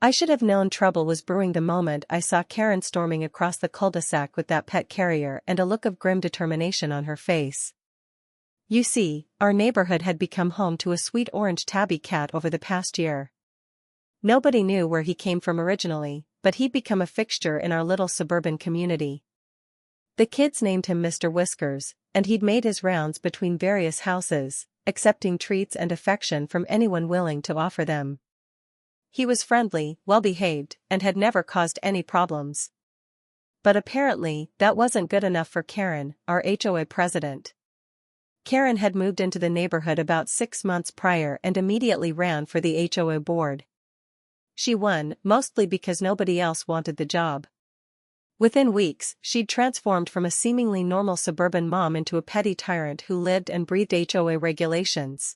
I should have known trouble was brewing the moment I saw Karen storming across the cul-de-sac with that pet carrier and a look of grim determination on her face. You see, our neighborhood had become home to a sweet orange tabby cat over the past year. Nobody knew where he came from originally, but he'd become a fixture in our little suburban community. The kids named him Mister Whiskers, and he'd made his rounds between various houses, accepting treats and affection from anyone willing to offer them. He was friendly, well-behaved, and had never caused any problems. But apparently, that wasn't good enough for Karen, our HOA president. Karen had moved into the neighborhood about 6 months prior and immediately ran for the HOA board. She won, mostly because nobody else wanted the job. Within weeks, she'd transformed from a seemingly normal suburban mom into a petty tyrant who lived and breathed HOA regulations.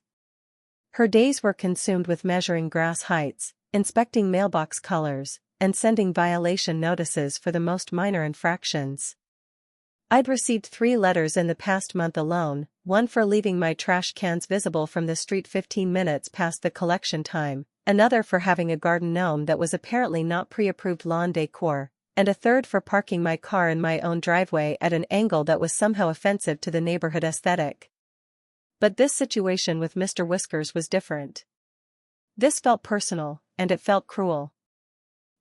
Her days were consumed with measuring grass heights, inspecting mailbox colors, and sending violation notices for the most minor infractions. I'd received 3 letters in the past month alone, one for leaving my trash cans visible from the street 15 minutes past the collection time, another for having a garden gnome that was apparently not pre-approved lawn decor, and a third for parking my car in my own driveway at an angle that was somehow offensive to the neighborhood aesthetic. But this situation with Mr. Whiskers was different. This felt personal, and it felt cruel.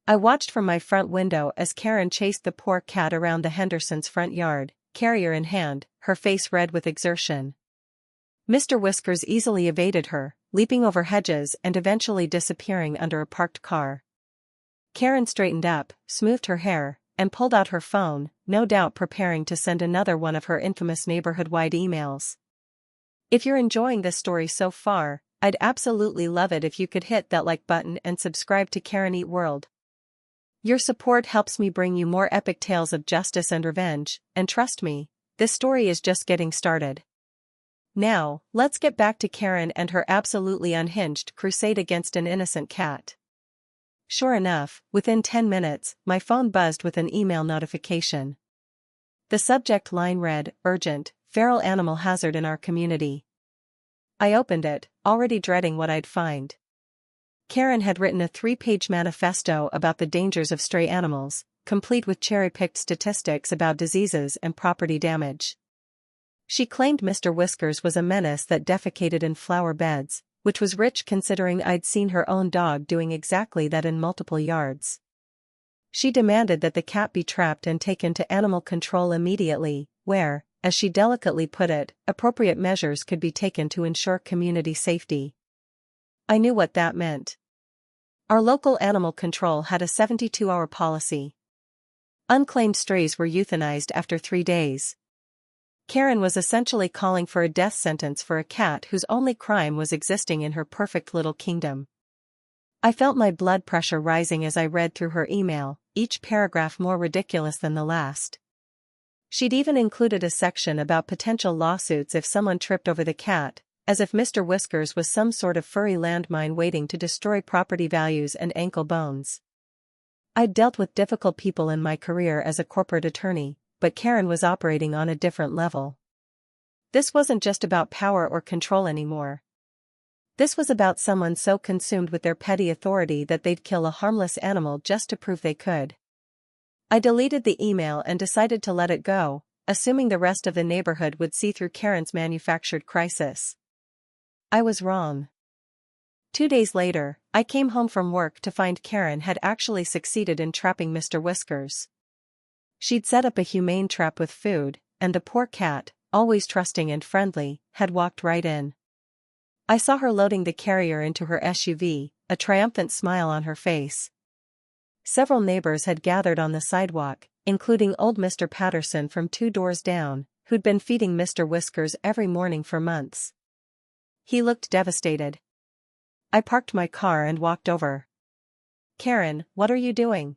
I watched from my front window as Karen chased the poor cat around the Hendersons' front yard, carrier in hand, her face red with exertion. Mr. Whiskers easily evaded her, leaping over hedges and eventually disappearing under a parked car. Karen straightened up, smoothed her hair, and pulled out her phone, no doubt preparing to send another one of her infamous neighborhood-wide emails. If you're enjoying this story so far, I'd absolutely love it if you could hit that like button and subscribe to Karen Eat World. Your support helps me bring you more epic tales of justice and revenge, and trust me, this story is just getting started. Now, let's get back to Karen and her absolutely unhinged crusade against an innocent cat. Sure enough, within 10 minutes, my phone buzzed with an email notification. The subject line read, "Urgent, feral animal hazard in our community." I opened it, already dreading what I'd find. Karen had written a 3-page manifesto about the dangers of stray animals, complete with cherry-picked statistics about diseases and property damage. She claimed Mr. Whiskers was a menace that defecated in flower beds, which was rich considering I'd seen her own dog doing exactly that in multiple yards. She demanded that the cat be trapped and taken to animal control immediately, where, as she delicately put it, appropriate measures could be taken to ensure community safety. I knew what that meant. Our local animal control had a 72-hour policy. Unclaimed strays were euthanized after 3 days. Karen was essentially calling for a death sentence for a cat whose only crime was existing in her perfect little kingdom. I felt my blood pressure rising as I read through her email, each paragraph more ridiculous than the last. She'd even included a section about potential lawsuits if someone tripped over the cat, as if Mr. Whiskers was some sort of furry landmine waiting to destroy property values and ankle bones. I'd dealt with difficult people in my career as a corporate attorney, but Karen was operating on a different level. This wasn't just about power or control anymore. This was about someone so consumed with their petty authority that they'd kill a harmless animal just to prove they could. I deleted the email and decided to let it go, assuming the rest of the neighborhood would see through Karen's manufactured crisis. I was wrong. 2 days later, I came home from work to find Karen had actually succeeded in trapping Mr. Whiskers. She'd set up a humane trap with food, and the poor cat, always trusting and friendly, had walked right in. I saw her loading the carrier into her SUV, a triumphant smile on her face. Several neighbors had gathered on the sidewalk, including old Mr. Patterson from 2 doors down, who'd been feeding Mr. Whiskers every morning for months. He looked devastated. I parked my car and walked over. "Karen, what are you doing?"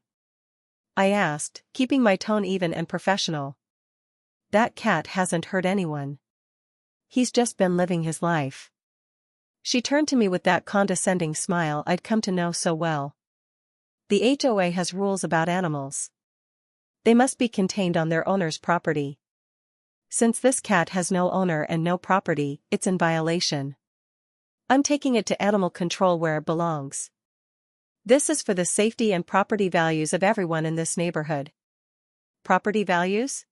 I asked, keeping my tone even and professional. "That cat hasn't hurt anyone. He's just been living his life." She turned to me with that condescending smile I'd come to know so well. "The HOA has rules about animals. They must be contained on their owner's property. Since this cat has no owner and no property, it's in violation. I'm taking it to animal control where it belongs." This is for the safety and property values of everyone in this neighborhood. Property values?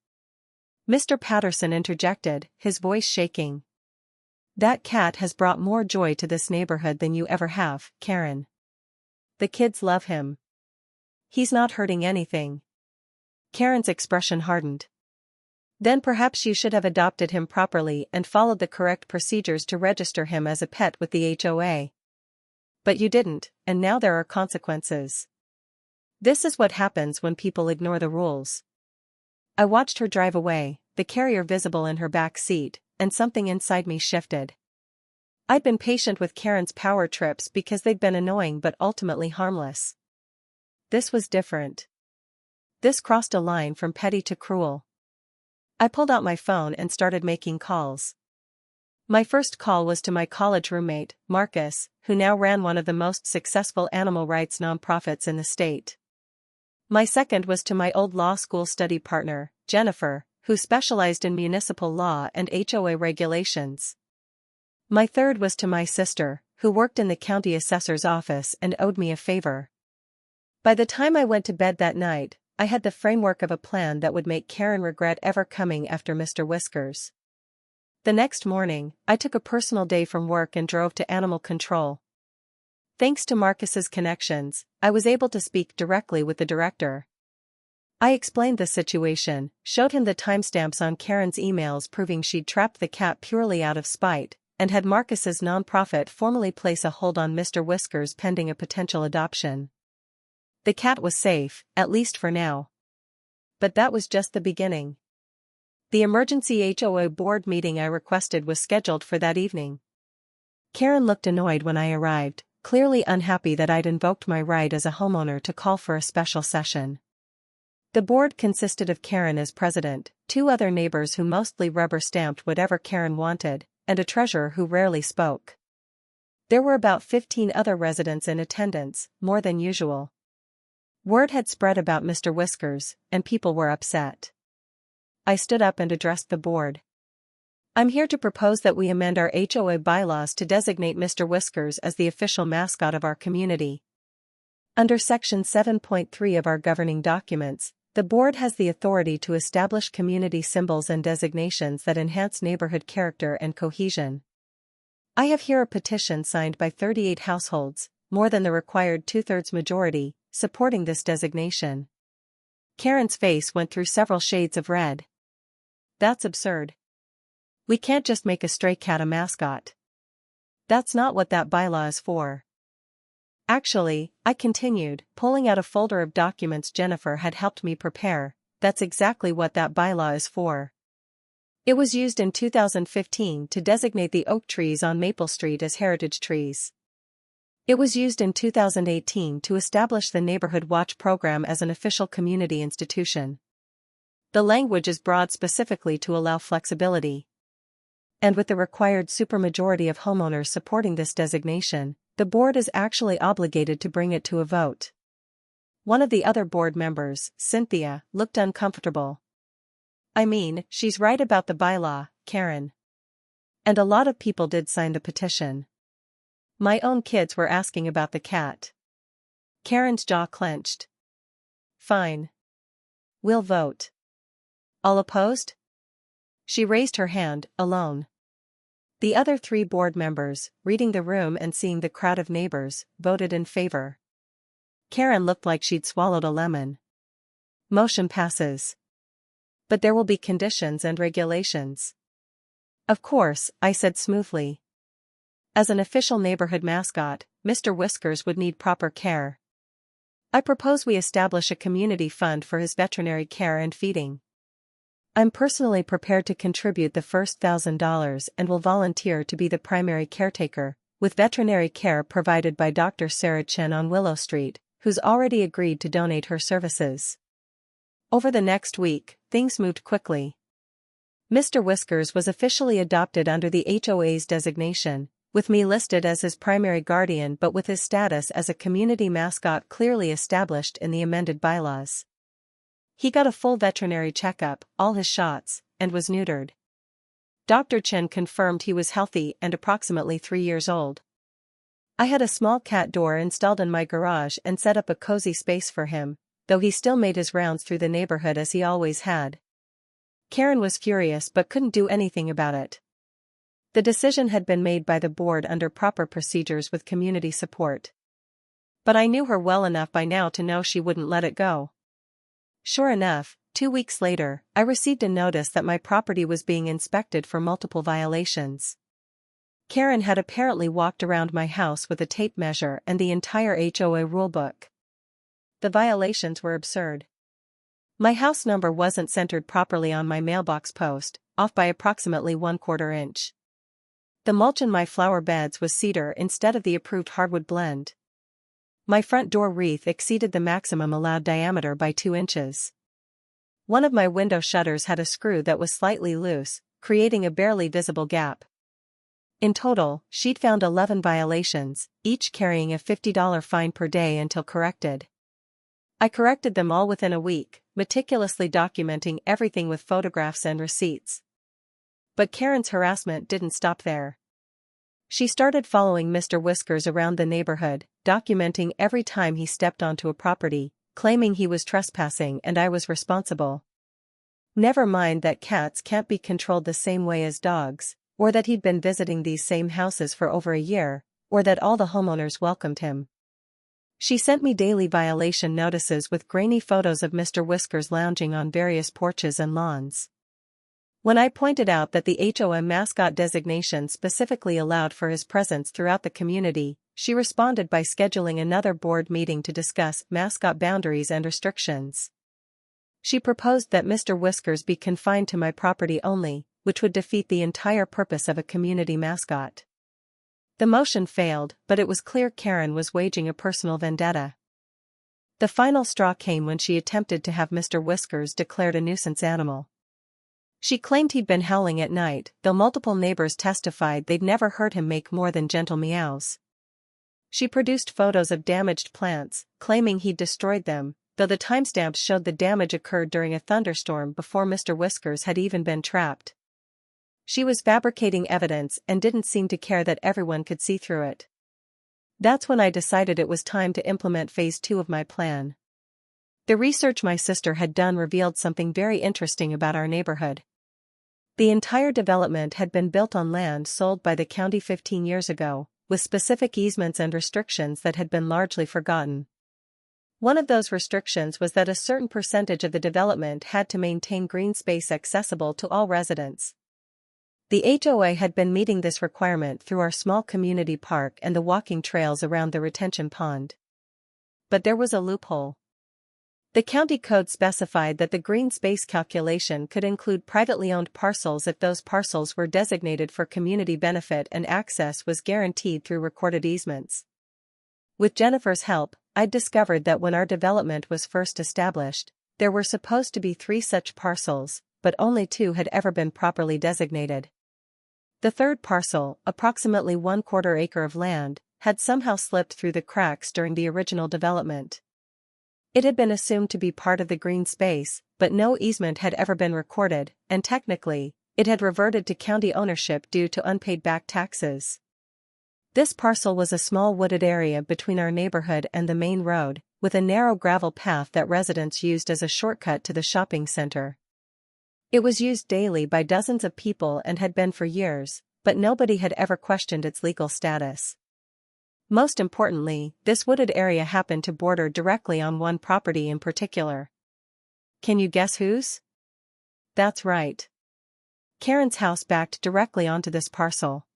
Mr. Patterson interjected, his voice shaking. That cat has brought more joy to this neighborhood than you ever have, Karen. The kids love him. He's not hurting anything. Karen's expression hardened. Then perhaps you should have adopted him properly and followed the correct procedures to register him as a pet with the HOA. But you didn't, and now there are consequences. This is what happens when people ignore the rules. I watched her drive away, the carrier visible in her back seat, and something inside me shifted. I'd been patient with Karen's power trips because they'd been annoying but ultimately harmless. This was different. This crossed a line from petty to cruel. I pulled out my phone and started making calls. My first call was to my college roommate, Marcus, who now ran one of the most successful animal rights nonprofits in the state. My second was to my old law school study partner, Jennifer, who specialized in municipal law and HOA regulations. My third was to my sister, who worked in the county assessor's office and owed me a favor. By the time I went to bed that night, I had the framework of a plan that would make Karen regret ever coming after Mister Whiskers. The next morning, I took a personal day from work and drove to animal control. Thanks to Marcus's connections, I was able to speak directly with the director. I explained the situation, showed him the timestamps on Karen's emails proving she'd trapped the cat purely out of spite, and had Marcus's nonprofit formally place a hold on Mister Whiskers pending a potential adoption. The cat was safe, at least for now. But that was just the beginning. The emergency HOA board meeting I requested was scheduled for that evening. Karen looked annoyed when I arrived, clearly unhappy that I'd invoked my right as a homeowner to call for a special session. The board consisted of Karen as president, 2 other neighbors who mostly rubber-stamped whatever Karen wanted, and a treasurer who rarely spoke. There were about 15 other residents in attendance, more than usual. Word had spread about Mister Whiskers, and people were upset. I stood up and addressed the board. I'm here to propose that we amend our HOA bylaws to designate Mister Whiskers as the official mascot of our community. Under Section 7.3 of our governing documents, the board has the authority to establish community symbols and designations that enhance neighborhood character and cohesion. I have here a petition signed by 38 households, more than the required 2/3 majority, supporting this designation. Karen's face went through several shades of red. That's absurd. We can't just make a stray cat a mascot. That's not what that bylaw is for. Actually, I continued, pulling out a folder of documents Jennifer had helped me prepare, that's exactly what that bylaw is for. It was used in 2015 to designate the oak trees on Maple Street as heritage trees. It was used in 2018 to establish the Neighborhood Watch program as an official community institution. The language is broad specifically to allow flexibility. And with the required supermajority of homeowners supporting this designation, the board is actually obligated to bring it to a vote. One of the other board members, Cynthia, looked uncomfortable. I mean, she's right about the bylaw, Karen. And a lot of people did sign the petition. My own kids were asking about the cat. Karen's jaw clenched. Fine. We'll vote. All opposed? She raised her hand, alone. The other 3 board members, reading the room and seeing the crowd of neighbors, voted in favor. Karen looked like she'd swallowed a lemon. Motion passes. But there will be conditions and regulations. Of course, I said smoothly. As an official neighborhood mascot, Mister Whiskers would need proper care. I propose we establish a community fund for his veterinary care and feeding. I'm personally prepared to contribute the first $1,000 and will volunteer to be the primary caretaker, with veterinary care provided by Dr. Sarah Chen on Willow Street, who's already agreed to donate her services. Over the next week, things moved quickly. Mister Whiskers was officially adopted under the HOA's designation, with me listed as his primary guardian but with his status as a community mascot clearly established in the amended bylaws. He got a full veterinary checkup, all his shots, and was neutered. Dr. Chen confirmed he was healthy and approximately 3 years old. I had a small cat door installed in my garage and set up a cozy space for him, though he still made his rounds through the neighborhood as he always had. Karen was furious but couldn't do anything about it. The decision had been made by the board under proper procedures with community support. But I knew her well enough by now to know she wouldn't let it go. Sure enough, 2 weeks later, I received a notice that my property was being inspected for multiple violations. Karen had apparently walked around my house with a tape measure and the entire HOA rulebook. The violations were absurd. My house number wasn't centered properly on my mailbox post, off by approximately 1/4 inch. The mulch in my flower beds was cedar instead of the approved hardwood blend. My front door wreath exceeded the maximum allowed diameter by 2 inches. One of my window shutters had a screw that was slightly loose, creating a barely visible gap. In total, she'd found 11 violations, each carrying a $50 fine per day until corrected. I corrected them all within a week, meticulously documenting everything with photographs and receipts. But Karen's harassment didn't stop there. She started following Mister Whiskers around the neighborhood, documenting every time he stepped onto a property, claiming he was trespassing and I was responsible. Never mind that cats can't be controlled the same way as dogs, or that he'd been visiting these same houses for over a year, or that all the homeowners welcomed him. She sent me daily violation notices with grainy photos of Mister Whiskers lounging on various porches and lawns. When I pointed out that the HOA mascot designation specifically allowed for his presence throughout the community, she responded by scheduling another board meeting to discuss mascot boundaries and restrictions. She proposed that Mister Whiskers be confined to my property only, which would defeat the entire purpose of a community mascot. The motion failed, but it was clear Karen was waging a personal vendetta. The final straw came when she attempted to have Mister Whiskers declared a nuisance animal. She claimed he'd been howling at night, though multiple neighbors testified they'd never heard him make more than gentle meows. She produced photos of damaged plants, claiming he'd destroyed them, though the timestamps showed the damage occurred during a thunderstorm before Mister Whiskers had even been trapped. She was fabricating evidence and didn't seem to care that everyone could see through it. That's when I decided it was time to implement phase 2 of my plan. The research my sister had done revealed something very interesting about our neighborhood. The entire development had been built on land sold by the county 15 years ago, with specific easements and restrictions that had been largely forgotten. One of those restrictions was that a certain percentage of the development had to maintain green space accessible to all residents. The HOA had been meeting this requirement through our small community park and the walking trails around the retention pond. But there was a loophole. The county code specified that the green space calculation could include privately owned parcels if those parcels were designated for community benefit and access was guaranteed through recorded easements. With Jennifer's help, I'd discovered that when our development was first established, there were supposed to be 3 such parcels, but only 2 had ever been properly designated. The third parcel, approximately 1/4 acre of land, had somehow slipped through the cracks during the original development. It had been assumed to be part of the green space, but no easement had ever been recorded, and technically, it had reverted to county ownership due to unpaid back taxes. This parcel was a small wooded area between our neighborhood and the main road, with a narrow gravel path that residents used as a shortcut to the shopping center. It was used daily by dozens of people and had been for years, but nobody had ever questioned its legal status. Most importantly, this wooded area happened to border directly on one property in particular. Can you guess whose? That's right. Karen's house backed directly onto this parcel.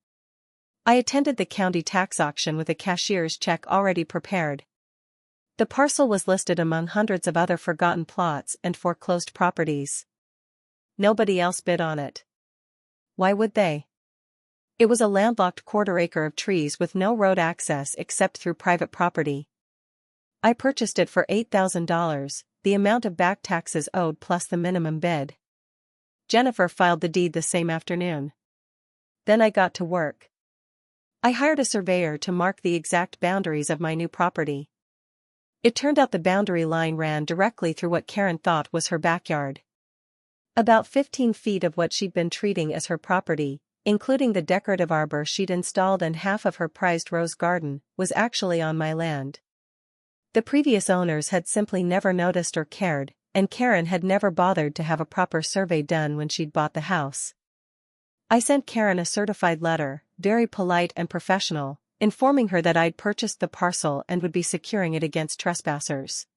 I attended the county tax auction with a cashier's check already prepared. The parcel was listed among hundreds of other forgotten plots and foreclosed properties. Nobody else bid on it. Why would they? It was a landlocked 1/4 acre of trees with no road access except through private property. I purchased it for $8,000, the amount of back taxes owed plus the minimum bid. Jennifer filed the deed the same afternoon. Then I got to work. I hired a surveyor to mark the exact boundaries of my new property. It turned out the boundary line ran directly through what Karen thought was her backyard. About 15 feet of what she'd been treating as her property, including the decorative arbor she'd installed and half of her prized rose garden, was actually on my land. The previous owners had simply never noticed or cared, and Karen had never bothered to have a proper survey done when she'd bought the house. I sent Karen a certified letter, very polite and professional, informing her that I'd purchased the parcel and would be securing it against trespassers.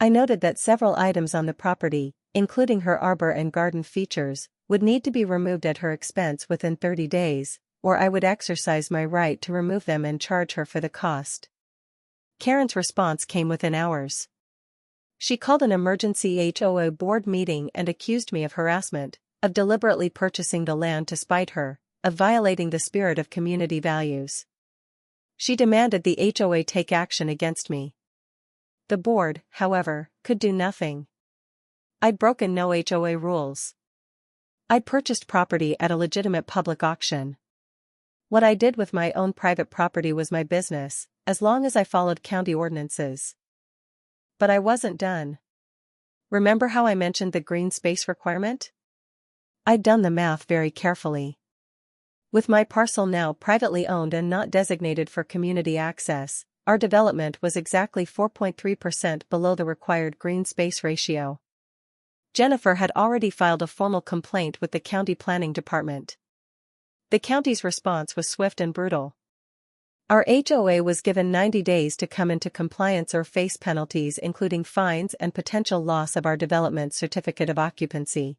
I noted that several items on the property, including her arbor and garden features, would need to be removed at her expense within 30 days, or I would exercise my right to remove them and charge her for the cost. Karen's response came within hours. She called an emergency HOA board meeting and accused me of harassment, of deliberately purchasing the land to spite her, of violating the spirit of community values. She demanded the HOA take action against me. The board, however, could do nothing. I'd broken no HOA rules. I'd purchased property at a legitimate public auction. What I did with my own private property was my business, as long as I followed county ordinances. But I wasn't done. Remember how I mentioned the green space requirement? I'd done the math very carefully. With my parcel now privately owned and not designated for community access, our development was exactly 4.3% below the required green space ratio. Jennifer had already filed a formal complaint with the county planning department. The county's response was swift and brutal. Our HOA was given 90 days to come into compliance or face penalties including fines and potential loss of our development certificate of occupancy.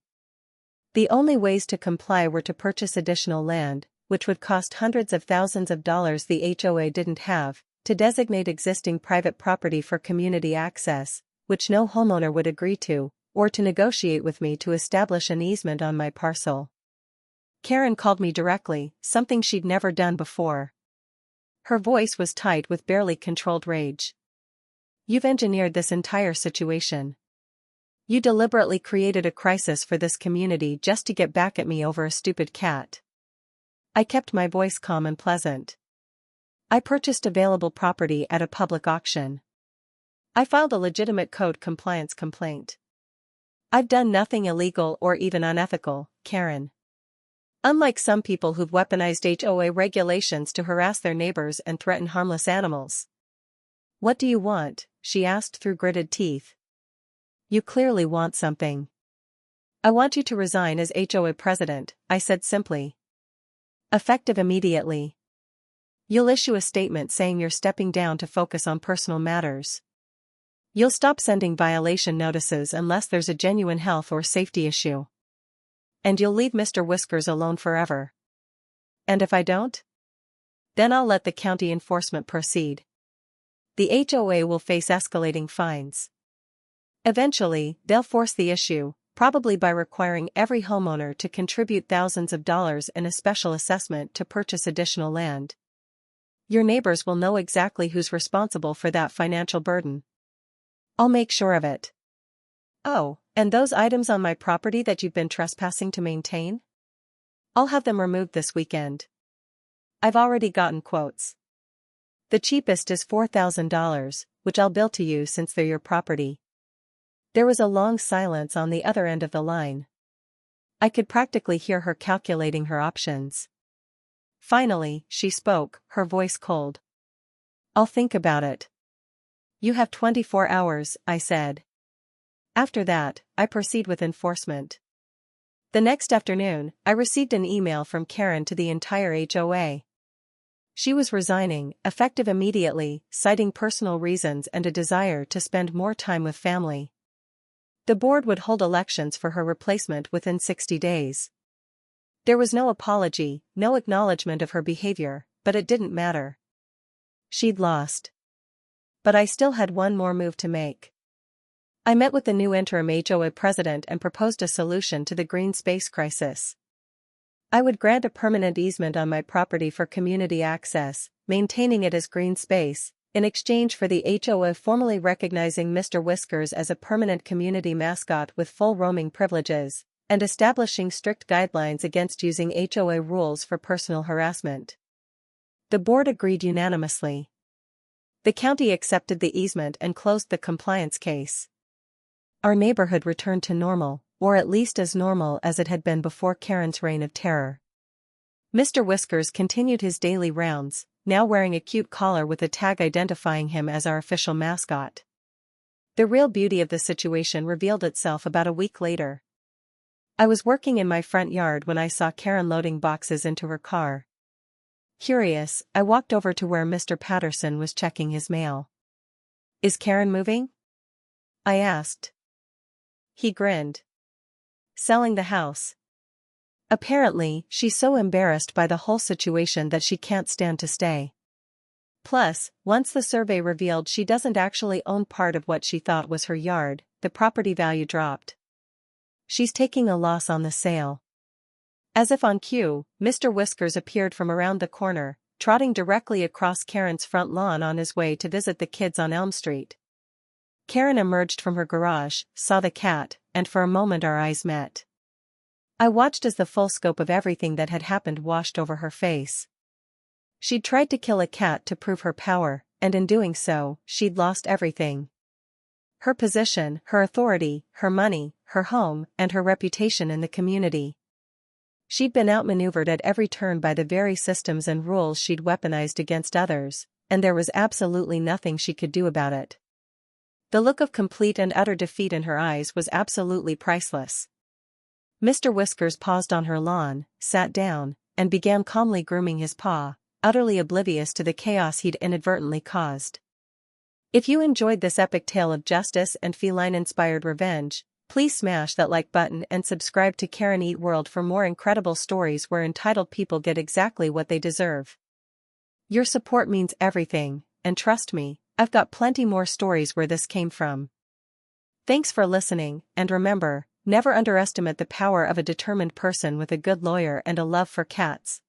The only ways to comply were to purchase additional land, which would cost hundreds of thousands of dollars the HOA didn't have, to designate existing private property for community access, which no homeowner would agree to, or to negotiate with me to establish an easement on my parcel. Karen called me directly, something she'd never done before. Her voice was tight with barely controlled rage. "You've engineered this entire situation. You deliberately created a crisis for this community just to get back at me over a stupid cat." I kept my voice calm and pleasant. I purchased available property at a public auction. I filed a legitimate code compliance complaint. I've done nothing illegal or even unethical, Karen. Unlike some people who've weaponized HOA regulations to harass their neighbors and threaten harmless animals. "What do you want?" she asked through gritted teeth. "You clearly want something." "I want you to resign as HOA President," I said simply. "Effective immediately. You'll issue a statement saying you're stepping down to focus on personal matters. You'll stop sending violation notices unless there's a genuine health or safety issue. And you'll leave Mister Whiskers alone forever. And if I don't? Then I'll let the county enforcement proceed. The HOA will face escalating fines. Eventually, they'll force the issue, probably by requiring every homeowner to contribute thousands of dollars in a special assessment to purchase additional land. Your neighbors will know exactly who's responsible for that financial burden. I'll make sure of it. Oh, and those items on my property that you've been trespassing to maintain? I'll have them removed this weekend. I've already gotten quotes. The cheapest is $4,000, which I'll bill to you since they're your property." There was a long silence on the other end of the line. I could practically hear her calculating her options. Finally, she spoke, her voice cold. "I'll think about it." "You have 24 hours, I said. After that, I proceed with enforcement." The next afternoon, I received an email from Karen to the entire HOA. She was resigning, effective immediately, citing personal reasons and a desire to spend more time with family. The board would hold elections for her replacement within 60 days. There was no apology, no acknowledgement of her behavior, but it didn't matter. She'd lost. But I still had one more move to make. I met with the new interim HOA president and proposed a solution to the green space crisis. I would grant a permanent easement on my property for community access, maintaining it as green space, in exchange for the HOA formally recognizing Mister Whiskers as a permanent community mascot with full roaming privileges, and establishing strict guidelines against using HOA rules for personal harassment. The board agreed unanimously. The county accepted the easement and closed the compliance case. Our neighborhood returned to normal, or at least as normal as it had been before Karen's reign of terror. Mr. Whiskers continued his daily rounds, now wearing a cute collar with a tag identifying him as our official mascot. The real beauty of the situation revealed itself about a week later. I was working in my front yard when I saw Karen loading boxes into her car. Curious, I walked over to where Mr. Patterson was checking his mail. "Is Karen moving?" I asked. He grinned. "Selling the house. Apparently, she's so embarrassed by the whole situation that she can't stand to stay. Plus, once the survey revealed she doesn't actually own part of what she thought was her yard, the property value dropped. She's taking a loss on the sale." As if on cue, Mr. Whiskers appeared from around the corner, trotting directly across Karen's front lawn on his way to visit the kids on Elm Street. Karen emerged from her garage, saw the cat, and for a moment our eyes met. I watched as the full scope of everything that had happened washed over her face. She'd tried to kill a cat to prove her power, and in doing so, she'd lost everything. Her position, her authority, her money, her home, and her reputation in the community. She'd been outmaneuvered at every turn by the very systems and rules she'd weaponized against others, and there was absolutely nothing she could do about it. The look of complete and utter defeat in her eyes was absolutely priceless. Mr. Whiskers paused on her lawn, sat down, and began calmly grooming his paw, utterly oblivious to the chaos he'd inadvertently caused. If you enjoyed this epic tale of justice and feline-inspired revenge, please smash that like button and subscribe to Karen Eat World for more incredible stories where entitled people get exactly what they deserve. Your support means everything, and trust me, I've got plenty more stories where this came from. Thanks for listening, and remember, never underestimate the power of a determined person with a good lawyer and a love for cats.